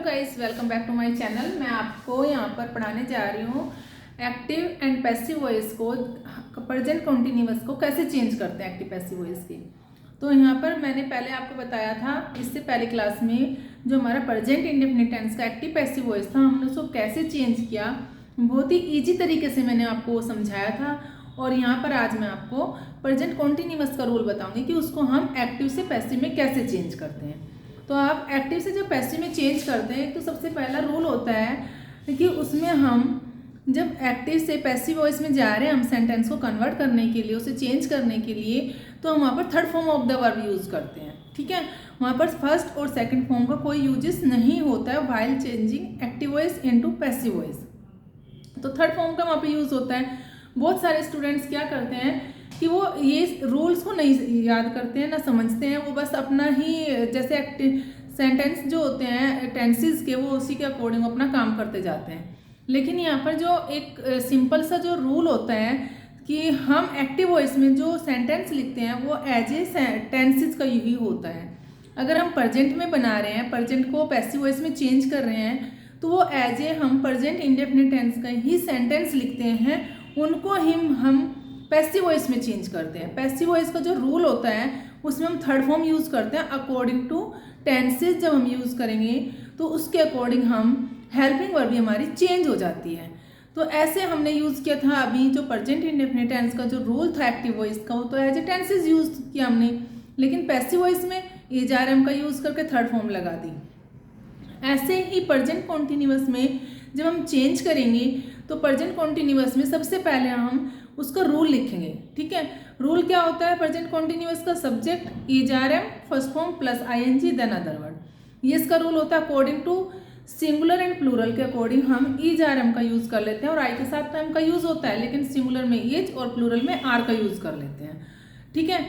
Guys, welcome back to my channel. मैं आपको यहाँ पर पढ़ाने जा रही हूँ एक्टिव एंड पैसिव वॉइस को, प्रेजेंट कंटिन्यूअस को कैसे चेंज करते हैं एक्टिव पैसिव वॉइस की। तो यहाँ पर मैंने पहले आपको बताया था इससे पहले क्लास में जो हमारा प्रेजेंट इंडेफिनिट टेंस का एक्टिव पैसिव वॉइस था, हमने उसको कैसे चेंज किया, बहुत ही ईजी तरीके से मैंने आपको समझाया था। और यहाँ पर आज मैं आपको प्रेजेंट कंटिन्यूअस का रूल बताऊंगी कि उसको हम एक्टिव से पैसिव में कैसे चेंज करते हैं। तो आप एक्टिव से जब पैसिव में चेंज करते हैं तो सबसे पहला रूल होता है कि उसमें हम जब एक्टिव से पैसिव वॉइस में जा रहे हैं, हम सेंटेंस को कन्वर्ट करने के लिए, उसे चेंज करने के लिए, तो हम वहाँ पर third form of the verb use करते हैं। ठीक है, वहाँ पर फर्स्ट और सेकंड फॉर्म का कोई यूजेस नहीं होता है while changing active voice into passive voice. तो थर्ड फॉर्म का वहाँ पर यूज़ होता है। बहुत सारे स्टूडेंट्स क्या करते हैं कि वो ये रूल्स को नहीं याद करते हैं, ना समझते हैं, वो बस अपना ही जैसे सेंटेंस जो होते हैं टेंसेस के, वो उसी के अकॉर्डिंग अपना काम करते जाते हैं। लेकिन यहाँ पर जो एक सिंपल सा जो रूल होता है कि हम एक्टिव वॉइस में जो सेंटेंस लिखते हैं वो एज ए टेंसेस का यही होता है। अगर हम प्रेजेंट में बना रहे हैं, प्रेजेंट को पैसिव वॉइस में चेंज कर रहे हैं, तो वो एज ए हम प्रेजेंट इंडेफिनिट टेंस का ही सेंटेंस लिखते हैं, उनको हम पैसिव वॉइस में चेंज करते हैं। पैसिव वॉइस का जो रूल होता है उसमें हम थर्ड फॉर्म यूज़ करते हैं अकॉर्डिंग टू टेंसेज। जब हम यूज़ करेंगे तो उसके अकॉर्डिंग हम हेल्पिंग वर्ब भी हमारी चेंज हो जाती है। तो ऐसे हमने यूज़ किया था अभी जो प्रेजेंट इंडेफिनिट टेंस का जो रूल था एक्टिव वॉइस का, वो तो एज ए टेंसेज यूज़ किया हमने, लेकिन पैसिव वॉइस में इज आर एम का यूज़ करके थर्ड फॉर्म लगा दी। ऐसे ही प्रेजेंट कॉन्टिन्यूअस में जब हम चेंज करेंगे तो प्रेजेंट कॉन्टिन्यूअस में सबसे पहले हम उसका रूल लिखेंगे। ठीक है, रूल क्या होता है प्रेजेंट कॉन्टिन्यूअस का? Subject is are am first form plus ING then other word. ये इसका रूल होता है। According to singular and plural के अकॉर्डिंग हम इज आर एम का यूज कर लेते हैं, और आई के साथ एम का यूज होता है, लेकिन सिंगुलर में इज और प्लूरल में आर का यूज कर लेते हैं। ठीक है,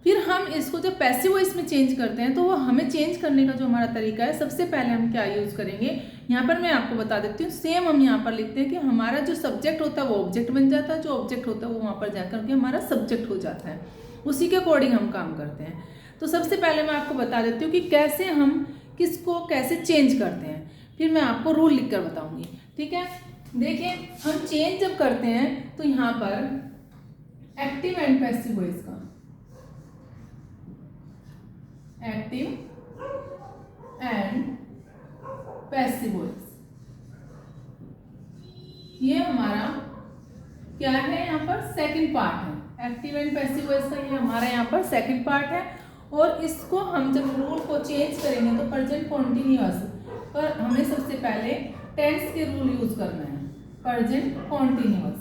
फिर हम इसको जब पैसिव वॉइस में चेंज करते हैं तो वो हमें चेंज करने का जो हमारा तरीका है, सबसे पहले हम क्या यूज़ करेंगे, यहाँ पर मैं आपको बता देती हूँ। सेम हम यहाँ पर लिखते हैं कि हमारा जो सब्जेक्ट होता है वो ऑब्जेक्ट बन जाता है, जो ऑब्जेक्ट होता है वो वहाँ पर जाकर के हमारा सब्जेक्ट हो जाता है, उसी के अकॉर्डिंग हम काम करते हैं। तो सबसे पहले मैं आपको बता देती हूँ कि कैसे हम किसको कैसे चेंज करते हैं, फिर मैं आपको रूल लिख कर बताऊँगी। ठीक है, देखिए हम चेंज जब करते हैं तो यहाँ पर एक्टिव एंड पैसिव वॉइस का, एक्टिव एंड पैसिव वॉइस, ये हमारा क्या है, यहाँ पर सेकंड पार्ट है। एक्टिव एंड पैसिव वॉइस का ये हमारा यहाँ पर सेकंड पार्ट है। और इसको हम जब रूल को चेंज करेंगे तो प्रेजेंट कॉन्टिन्यूअस पर हमें सबसे पहले टेंस के रूल यूज करना है। Present continuous,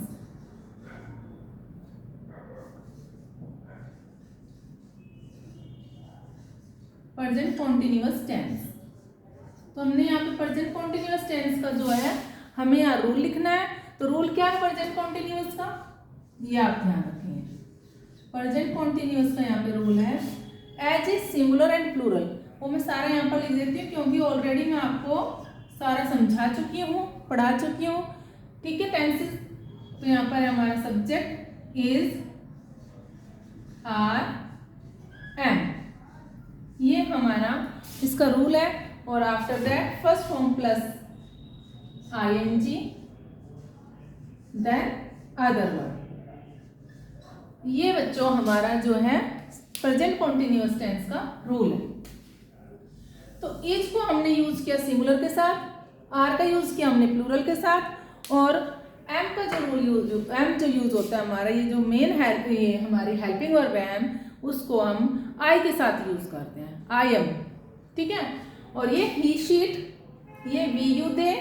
present continuous tense. तो हमने यहाँ पे प्रेजेंट कॉन्टिन्यूअस टेंस का जो है हमें यहाँ रूल लिखना है। तो रूल क्या है प्रेजेंट कॉन्टिन्यूअस का, ये आप ध्यान रखेंगे। प्रेजेंट कॉन्टिन्यूअस का यहाँ पे रूल है as a singular and plural. वो मैं सारा यहाँ पर लिख देती हूँ क्योंकि ऑलरेडी मैं आपको सारा समझा चुकी हूँ, पढ़ा चुकी हूँ। ठीक है, टेंसेस। तो यहाँ पर हमारा सब्जेक्ट इज आर एम, ये हमारा इसका रूल है। और after that first form plus ING then other word. ये बच्चों हमारा जो है प्रेजेंट कॉन्टिन्यूअस टेंस का रूल है। तो इज को हमने यूज किया सिंगुलर के साथ, आर का यूज किया हमने प्लूरल के साथ, और एम का जो रूल एम जो यूज होता है हमारा, ये जो मेन ये हमारी हेल्पिंग वर्ब है एम, उसको हम आई के साथ यूज करते हैं, आई एम। ठीक है, और ये ही शीट, ये वी यू दे,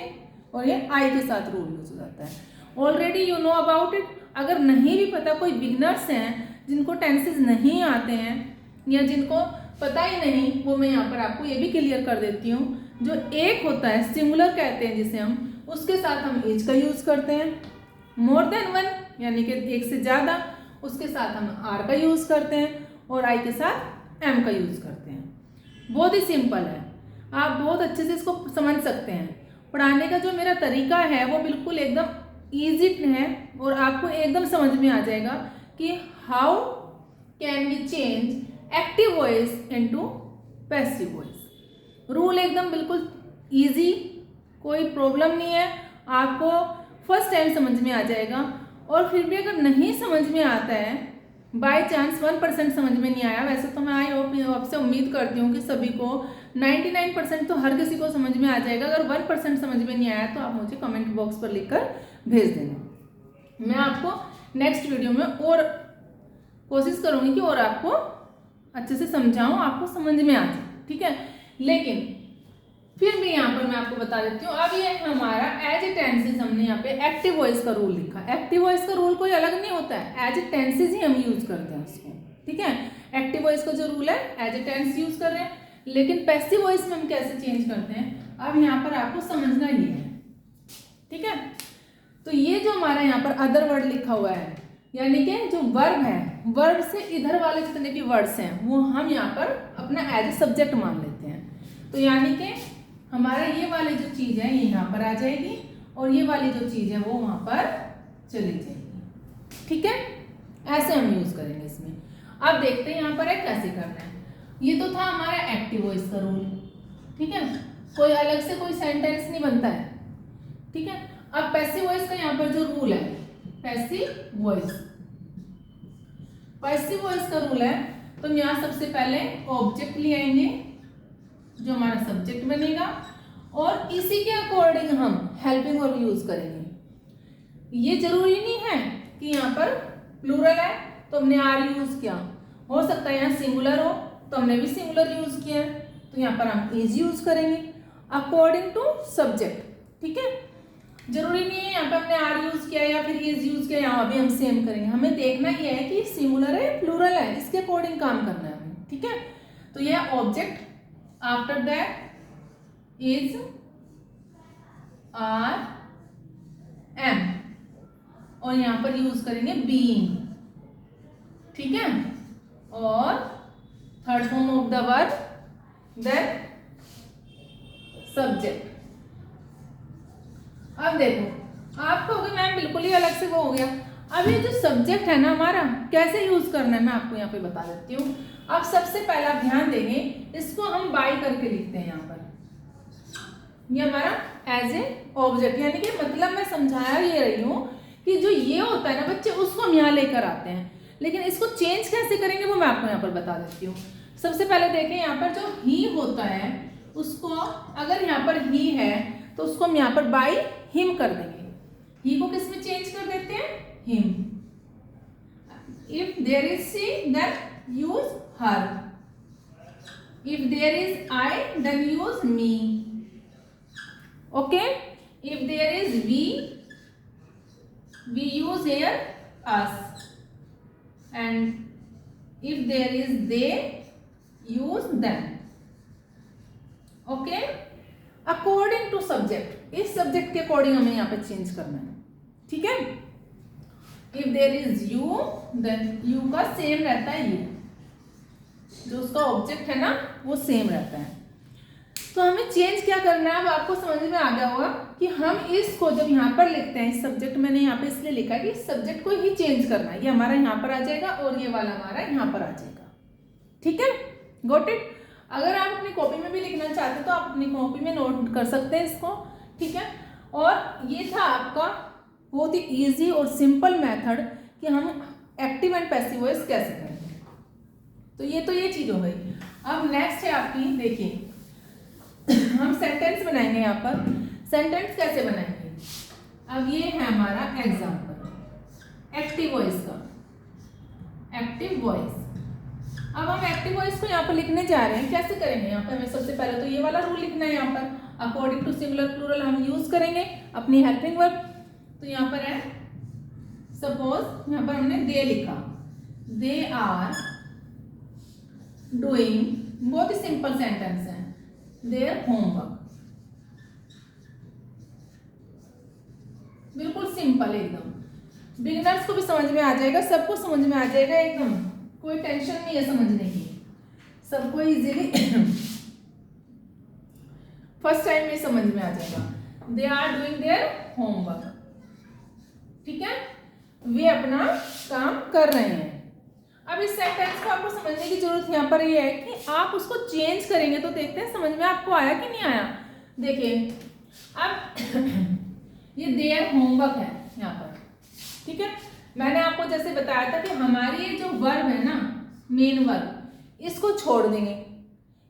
और ये आई के साथ रूल यूज हो जाता है। Already you know about it. अगर नहीं भी पता, कोई बिगनर्स हैं जिनको टेंसेस नहीं आते हैं या जिनको पता ही नहीं, वो मैं यहाँ पर आपको ये भी क्लियर कर देती हूँ। जो एक होता है सिंगुलर कहते हैं जिसे हम, उसके साथ हम इज का यूज करते हैं। मोर देन वन यानी कि एक से ज़्यादा, उसके साथ हम आर का यूज करते हैं, और आई के साथ एम का यूज करते हैं। बहुत ही सिंपल है, आप बहुत अच्छे से इसको समझ सकते हैं। पढ़ाने का जो मेरा तरीका है वो बिल्कुल एकदम ईजी है, और आपको एकदम समझ में आ जाएगा कि how can we change active voice into passive voice. Rule एकदम बिल्कुल इजी, कोई प्रॉब्लम नहीं है, आपको फर्स्ट टाइम समझ में आ जाएगा। और फिर भी अगर नहीं समझ में आता है, बाय चांस 1% समझ में नहीं आया, वैसे तो मैं आई होप आपसे उम्मीद करती हूँ कि सभी को 99% तो हर किसी को समझ में आ जाएगा। अगर 1% समझ में नहीं आया तो आप मुझे कमेंट बॉक्स पर लिखकर भेज देना। मैं आपको नेक्स्ट वीडियो में और कोशिश करूँगी कि और आपको अच्छे से समझाऊँ, आपको समझ में आ जाए, ठीक है। लेकिन फिर भी यहाँ पर मैं आपको बता देती हूँ, अब ये हमारा एज ए टेंसेज हमने यहाँ पे एक्टिव वॉइस का रूल लिखा। एक्टिव वॉइस का रूल कोई अलग नहीं होता है, एज ए टेंसेज ही हम यूज करते हैं उसको, ठीक है। एक्टिव वॉइस का जो रूल है एज ए टेंस यूज कर रहे हैं, लेकिन पैसिव वॉइस में हम कैसे चेंज करते हैं, अब यहाँ पर आपको समझना ही है, ठीक है। तो ये जो हमारा यहाँ पर अदर वर्ड लिखा हुआ है, यानी कि जो वर्ब है, वर्ब से इधर वाले जितने भी वर्ड्स हैं वो हम यहाँ पर अपना एज ए सब्जेक्ट मान लेते हैं। तो यानी कि हमारा ये वाली जो चीज़ है ये यहाँ पर आ जाएगी और ये वाली जो चीज़ है वो वहाँ पर चली जाएगी, ठीक है। ऐसे हम यूज करेंगे इसमें। अब देखते हैं यहाँ पर है कैसे करना है। ये तो था हमारा एक्टिव वॉइस का रूल, ठीक है, कोई अलग से कोई सेंटेंस नहीं बनता है, ठीक है। अब पैसिव वॉइस का यहाँ पर जो रूल है, पैसिव वॉइस, पैसिव वॉइस का रूल है, तो हम यहाँ सबसे पहले ऑब्जेक्ट ले आएंगे जो हमारा सब्जेक्ट बनेगा और इसी के अकॉर्डिंग हम हेल्पिंग वर्ब यूज करेंगे। ये जरूरी नहीं है कि यहाँ पर प्लूरल है तो हमने आर यूज किया, हो सकता है यहाँ सिंगुलर हो तो हमने भी सिंगुलर यूज किया है, तो यहाँ पर हम इज यूज करेंगे अकॉर्डिंग टू सब्जेक्ट, ठीक है। जरूरी नहीं है यहाँ पर हमने आर यूज किया या फिर इज यूज किया, यहाँ भी हम सेम करेंगे। हमें देखना ये है कि सिंगुलर है प्लूरल है, इसके अकॉर्डिंग काम करना है हमें, ठीक है। तो यह object, after that is are am और यहाँ पर यूज करेंगे बीइंग, ठीक है। और third form of the verb then subject. अब देखो आप कहोगे मैम बिल्कुल ही अलग से वो हो गया। अब ये जो सब्जेक्ट है ना हमारा, कैसे यूज करना है मैं आपको यहाँ पे बता देती हूँ। अब सबसे पहला ध्यान देंगे, इसको हम बाय करके लिखते हैं यहाँ पर, ये हमारा एज ए ऑब्जेक्ट, यानी कि मतलब मैं समझाया ये रही हूँ कि जो ये होता है ना बच्चे, उसको हम यहाँ लेकर आते हैं, लेकिन इसको चेंज कैसे करेंगे वो मैं आपको यहाँ पर बता देती हूँ। सबसे पहले देखें यहाँ पर जो ही होता है उसको, अगर यहाँ पर ही है तो उसको हम यहाँ पर बाय हिम कर देंगे। ही को किस में चेंज कर देते हैं, him. If there is she then use her, if there is I then use me, okay. If there is we use here us, and if there is they use them, okay, according to subject, इस subject के according हमें यहाँ पे change करना है, ठीक है। if there is you then you का सेम रहता है, ये जो उसका ऑब्जेक्ट है ना वो सेम रहता है। तो हमें चेंज क्या करना है, अब आपको समझ में आ गया होगा कि हम इसको जब यहाँ पर लिखते हैं, इस सब्जेक्ट मैंने यहाँ पे इसलिए लिखा है कि इस सब्जेक्ट को ही चेंज करना है, ये हमारा यहाँ पर आ जाएगा और ये वाला हमारा यहाँ पर आ जाएगा, ठीक है। Got it. अगर आप अपनी कॉपी में भी लिखना चाहते हैं तो आप अपनी कॉपी में नोट कर सकते हैं इसको, ठीक है। और ये था आपका बहुत ही ईजी और सिंपल मैथड कि हम एक्टिव एंड पैसिव वॉइस कैसे करेंगे। तो ये चीज हो गई। अब नेक्स्ट है आपकी, देखिए हम सेंटेंस बनाएंगे। यहाँ पर सेंटेंस कैसे बनाएंगे, अब ये है हमारा एग्जाम्पल एक्टिव वॉइस का, एक्टिव वॉइस। अब हम एक्टिव वॉइस को यहाँ पर लिखने जा रहे हैं, कैसे करेंगे। यहाँ पर हमें सबसे पहले तो ये वाला रूल लिखना है, यहाँ पर अकॉर्डिंग टू सिंगुलर प्लूरल हम यूज करेंगे अपनी हेल्पिंग वर्ब। तो यहाँ पर है सपोज, यहाँ पर हमने दे लिखा, दे आर डूइंग, बहुत ही सिंपल सेंटेंस है, देयर होमवर्क, बिल्कुल सिंपल एकदम, बिगिनर्स को भी समझ में आ जाएगा, सबको समझ में आ जाएगा एकदम, कोई टेंशन नहीं है समझने की, सबको इजीली फर्स्ट टाइम में समझ में आ जाएगा। They are doing their homework, ठीक है, वे अपना काम कर रहे हैं। अब इस सेंटेंस को आपको समझने की जरूरत यहाँ पर ये है कि आप उसको चेंज करेंगे तो देखते हैं समझ में आपको आया कि नहीं आया। देखिए अब ये देयर होमवर्क है यहाँ पर, ठीक है। मैंने आपको जैसे बताया था कि हमारी ये जो वर्ब है ना, मेन वर्ब, इसको छोड़ देंगे।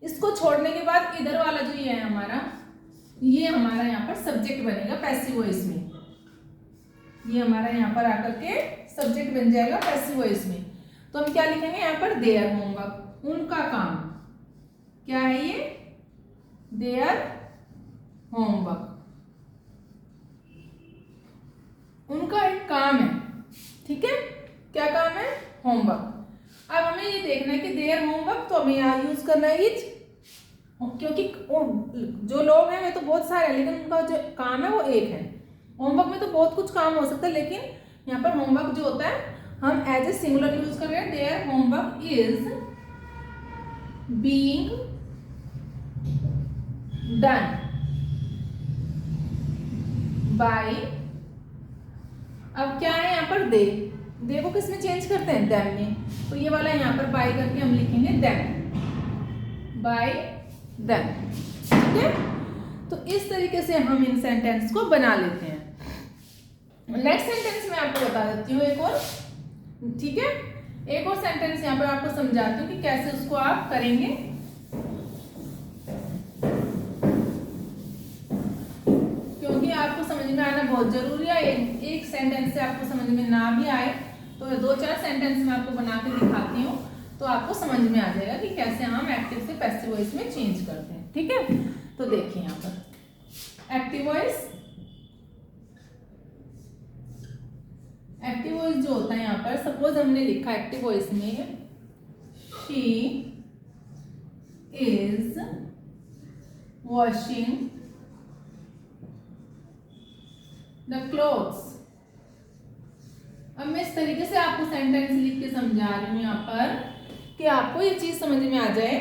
इसको छोड़ने के बाद इधर वाला जो ये है हमारा, ये हमारा यहाँ पर सब्जेक्ट बनेगा पैसिव वॉइस में। ये हमारा यहाँ पर आकर के सब्जेक्ट बन जाएगा पैसिव वॉइस में। तो हम क्या लिखेंगे यहाँ पर, देयर होमवर्क, उनका काम। क्या है ये, देयर होमवर्क, उनका एक काम है, ठीक है। क्या काम है, होमवर्क। अब हमें ये देखना है कि देयर होमवर्क, तो हमें यहाँ यूज करना है इज, क्योंकि जो लोग हैं वे तो बहुत सारे हैं, लेकिन उनका जो काम है वो एक है। होमवर्क में तो बहुत कुछ काम हो सकता है, लेकिन यहाँ पर होमवर्क जो होता है हम एज ए सिंगुलर यूज कर रहे हैं। Their homework is being done by, अब क्या है यहाँ पर, दे को किस में चेंज करते हैं, देम में। तो ये वाला यहाँ पर बाय करके हम लिखेंगे देम, बाय देम, ठीक है। तो इस तरीके से हम इन सेंटेंस को बना लेते हैं। नेक्स्ट सेंटेंस मैं आपको बता देती हूँ एक और, ठीक है। एक और सेंटेंस यहाँ पर आपको समझाती हूँ कि कैसे उसको आप करेंगे। क्योंकि आपको समझ में आना बहुत जरूरी है। एक सेंटेंस से आपको समझ में ना भी आए तो 2-4 सेंटेंस मैं आपको बना के दिखाती हूँ, तो आपको समझ में आ जाएगा कि कैसे हम एक्टिव से पैसिव वॉइस में चेंज करते हैं, ठीक है। तो देखिए यहाँ पर एक्टिव वॉइस, एक्टिव वॉइस जो होता है यहाँ पर, सपोज हमने लिखा एक्टिव वॉइस में she is washing the clothes. अब मैं इस तरीके से आपको सेंटेंस लिख के समझा रही हूँ यहाँ पर कि आपको ये चीज समझ में आ जाए,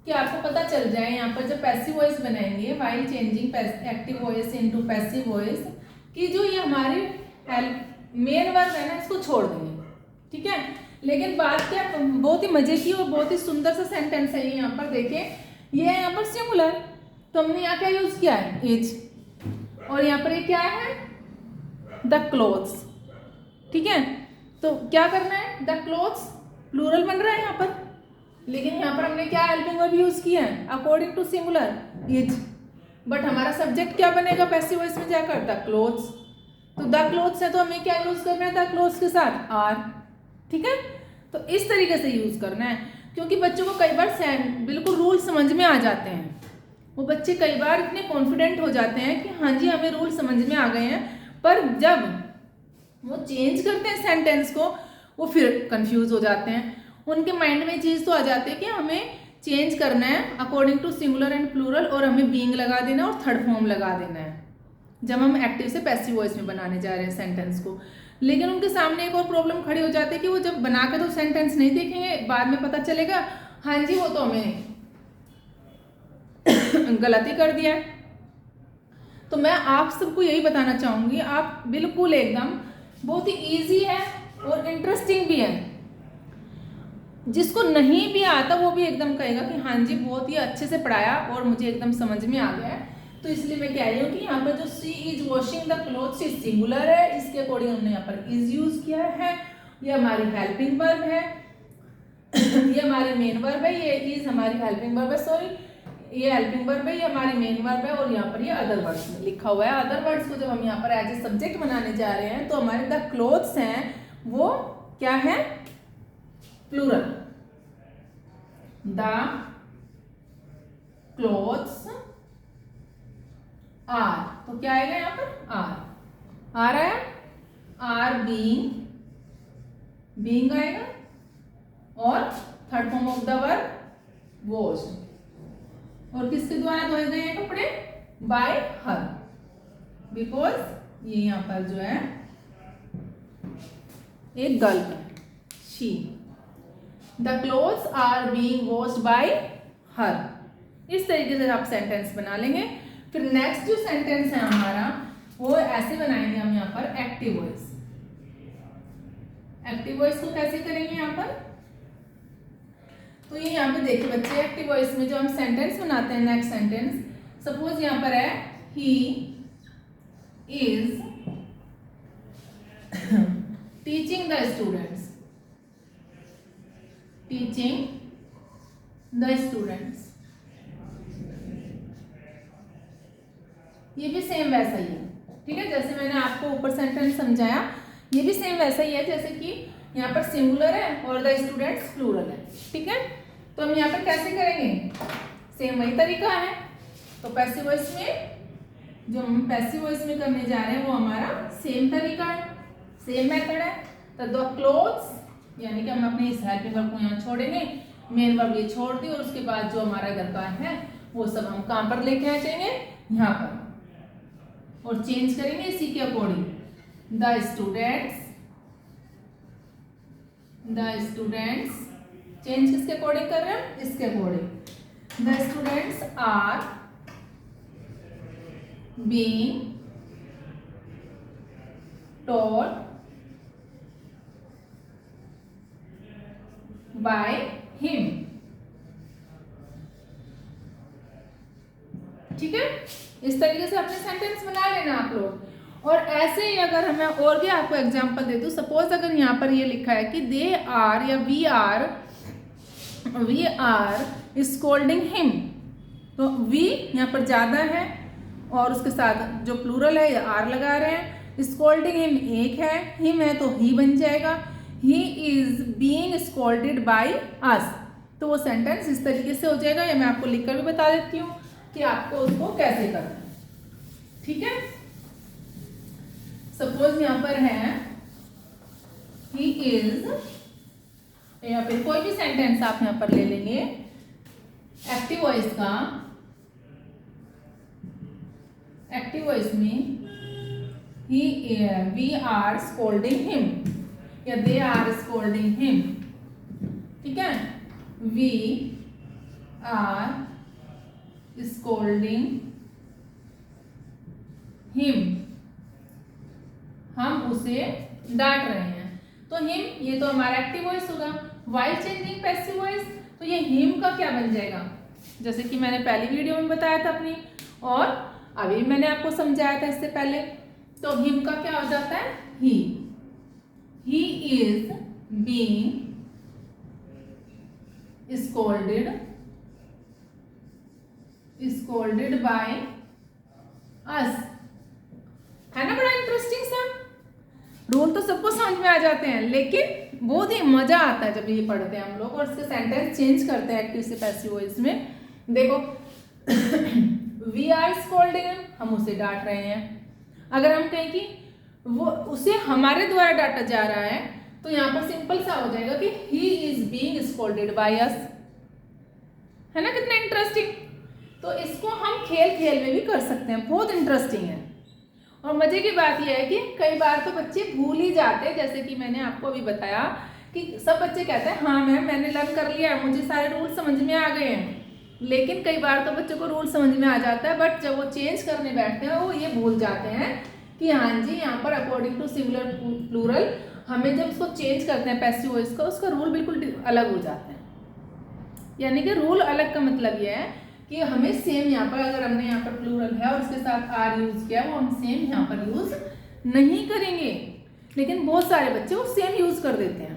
कि आपको पता चल जाए यहाँ पर जब पैसिव वॉइस बनाएंगे while changing active voice into passive voice, कि जो ये हमारी मेन वर्ब है ना, इसको छोड़ देंगे, ठीक है। लेकिन बात क्या, बहुत ही मजे की और बहुत ही सुंदर सा सेंटेंस है ये। यहाँ पर देखिए, ये है यहाँ पर सिंगुलर, तो हमने यहाँ क्या यूज किया है, इज, और यहाँ पर ये क्या है, द क्लोथ्स, ठीक है। तो क्या करना है, द क्लोथ्स प्लूरल बन रहा है यहाँ पर, लेकिन यहाँ पर हमने क्या हेल्पिंग वर्ब यूज किया है, according to singular, is. But हमारा सब्जेक्ट क्या बनेगा पैसिव वॉइस में जाकर, द क्लोथ्स। तो द क्लोथ्स है तो हमें क्या यूज करना है, द क्लोथ्स के साथ आर, ठीक है। तो इस तरीके से यूज करना है, क्योंकि बच्चों को कई बार बिल्कुल रूल समझ में आ जाते हैं। वो बच्चे कई बार इतने कॉन्फिडेंट हो जाते हैं कि हाँ जी हमें रूल समझ में आ गए हैं, पर जब वो चेंज करते हैं सेंटेंस को, वो फिर कंफ्यूज हो जाते हैं। उनके माइंड में चीज तो आ जाती है कि हमें चेंज करना है according to singular and plural, और हमें बीइंग लगा देना और थर्ड फॉर्म लगा देना है जब हम एक्टिव से पैसिव वॉइस में बनाने जा रहे हैं सेंटेंस को। लेकिन उनके सामने एक और प्रॉब्लम खड़ी हो जाती है कि वो जब बना के तो सेंटेंस नहीं देखेंगे, बाद में पता चलेगा हाँ जी वो तो हमें गलती कर दिया है। तो मैं आप सबको यही बताना चाहूंगी, आप बिल्कुल एकदम बहुत ही इजी है और इंटरेस्टिंग भी है। जिसको नहीं भी आता वो भी एकदम कहेगा कि हाँ जी बहुत ही अच्छे से पढ़ाया और मुझे एकदम समझ में आ गया है। तो इसलिए मैं कह रही हूँ कि यहाँ पर जो she is washing the clothes is singular है, इसके अकॉर्डिंग हमने यहाँ पर इज यूज किया है। ये हमारी हेल्पिंग वर्ब है, ये हमारी मेन वर्ब है, ये इज हमारी हेल्पिंग वर्ब है, सॉरी ये हेल्पिंग वर्ब है, ये हमारी मेन वर्ब है, और यहाँ पर ये अदर वर्ड्स में लिखा हुआ है। अदर वर्ड्स को जब हम यहाँ पर एज ए सब्जेक्ट बनाने जा रहे हैं तो हमारे द क्लोथ्स हैं वो क्या है, प्लूरल, द क्लोथ्स आर। तो क्या आएगा यहाँ पर, आर आ रहा है, आर बीइंग आएगा, और third form of the verb wash, और किसके द्वारा धोए गए हैं कपड़े, बाय हर, बिकॉज ये यहाँ पर जो है एक गर्ल है, she. The clothes are being washed by her. इस तरीके से आप सेंटेंस बना लेंगे। फिर नेक्स्ट जो सेंटेंस है हमारा वो ऐसे बनाएंगे हम यहाँ पर एक्टिव वॉइस। एक्टिव वॉइस को कैसे करेंगे यहाँ पर, तो ये यहाँ पे देखिए बच्चे, एक्टिव वॉइस में जो हम सेंटेंस बनाते हैं, नेक्स्ट सेंटेंस, सपोज यहाँ पर है he is teaching the students, teaching the students. ये भी सेम वैसा ही है, ठीक है, जैसे मैंने आपको ऊपर सेंटेंस समझाया, ये भी सेम वैसा ही है, जैसे कि यहाँ पर सिंगुलर है और द स्टूडेंट्स प्लूरल है, ठीक है। तो हम यहाँ पर कैसे करेंगे, सेम वही तरीका है। तो पैसिव वॉइस में, जो हम पैसिव वॉइस में करने जा रहे हैं वो हमारा सेम तरीका है, सेम मेथड है। तो द क्लोथ्स, यानी कि हम अपने इस हेल्पिंग वर्ब को यहाँ छोड़ेंगे, मेन वर्ब ये छोड़ दी, और उसके बाद जो हमारा इधर का है वो सब हम कहाँ पर लेके आ जाएंगे, यहाँ पर, और चेंज करेंगे इसी के अकॉर्डिंग। द स्टूडेंट्स चेंज किसके अकॉर्डिंग कर रहे हैं, इसके according. The students are being taught by him, ठीक है। इस तरीके से अपने सेंटेंस बना लेना आप लोग। और ऐसे ही अगर मैं और भी आपको एग्जांपल दे दूं, सपोज अगर यहाँ पर ये लिखा है कि दे आर या वी आर स्कोल्डिंग हिम, तो वी यहाँ पर ज्यादा है और उसके साथ जो प्लूरल है आर लगा रहे हैं। स्कोल्डिंग हिम एक है, हिम है तो ही बन जाएगा। He is being scolded by us, तो वो सेंटेंस इस तरीके से हो जाएगा। या मैं आपको लिखकर भी बता देती हूँ कि आपको उसको कैसे करना है, ठीक है। सपोज यहां पर है ही इज, या फिर कोई भी सेंटेंस आप यहां पर ले लेंगे एक्टिव वॉइस का। एक्टिव वॉइस में वी आर स्कोल्डिंग हिम या दे आर स्कोल्डिंग हिम, ठीक है। वी आर स्कोल्डिंग हिम, हम उसे डांट रहे हैं। तो हिम, ये तो हमारा एक्टिव वॉइस होगा। वाइल चेंजिंग पैसिव वॉइस, तो ये हिम का क्या बन जाएगा, जैसे कि मैंने पहली वीडियो में बताया था अपनी, और अभी मैंने आपको समझाया था इससे पहले। तो हिम का क्या हो जाता है, he is being scolded by us, है ना। बड़ा इंटरेस्टिंग सा रूल, तो सबको समझ में आ जाते हैं, लेकिन बहुत ही मजा आता है जब ये पढ़ते हैं हम लोग और इसके सेंटेंस चेंज करते हैं एक्टिव से पैसिव वॉइस में। देखो वी आर स्कोल्डिंग, हम उसे डांट रहे हैं। अगर हम कहें कि वो उसे हमारे द्वारा डांटा जा रहा है, तो यहाँ पर सिंपल सा हो जाएगा कि he is being scolded by us, है ना। कितना इंटरेस्टिंग। तो इसको हम खेल खेल में भी कर सकते हैं, बहुत इंटरेस्टिंग है। और मजे की बात यह है कि कई बार तो बच्चे भूल ही जाते हैं, जैसे कि मैंने आपको अभी बताया कि सब बच्चे कहते हैं हाँ मैम मैंने लर्न कर लिया है, मुझे सारे रूल समझ में आ गए हैं। लेकिन कई बार तो बच्चों को रूल समझ में आ जाता है, बट जब वो चेंज करने बैठते हैं वो ये भूल जाते हैं कि हाँ जी यहाँ पर अकॉर्डिंग टू सिंगुलर प्लूरल, हमें जब उसको चेंज करते हैं पैसिव वॉइस का, उसका रूल बिल्कुल अलग हो जाता है। यानी कि रूल अलग का मतलब ये है कि हमें सेम यहाँ पर, अगर हमने यहाँ पर प्लूरल है और उसके साथ आर यूज किया, वो हम सेम यहाँ पर यूज नहीं करेंगे। लेकिन बहुत सारे बच्चे वो सेम यूज कर देते हैं,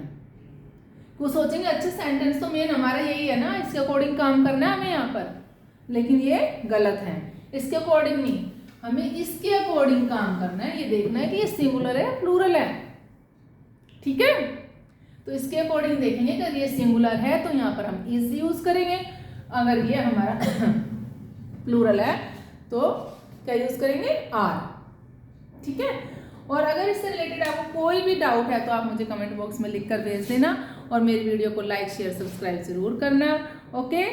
वो सोचेंगे अच्छा सेंटेंस तो मेन हमारा यही है ना, इसके अकॉर्डिंग काम करना है हमें यहाँ पर, लेकिन ये गलत है। इसके अकॉर्डिंग नहीं, हमें इसके अकॉर्डिंग काम करना है। ये देखना है कि ये सिंगुलर है प्लूरल है, ठीक है। तो इसके अकॉर्डिंग देखेंगे कि अगर ये सिंगुलर है तो यहाँ पर हम इज यूज करेंगे, अगर ये हमारा प्लूरल है तो क्या यूज करेंगे, आर, ठीक है। और अगर इससे रिलेटेड आपको कोई भी डाउट है तो आप मुझे कमेंट बॉक्स में लिखकर भेज देना, और मेरी वीडियो को लाइक शेयर सब्सक्राइब जरूर करना। ओके।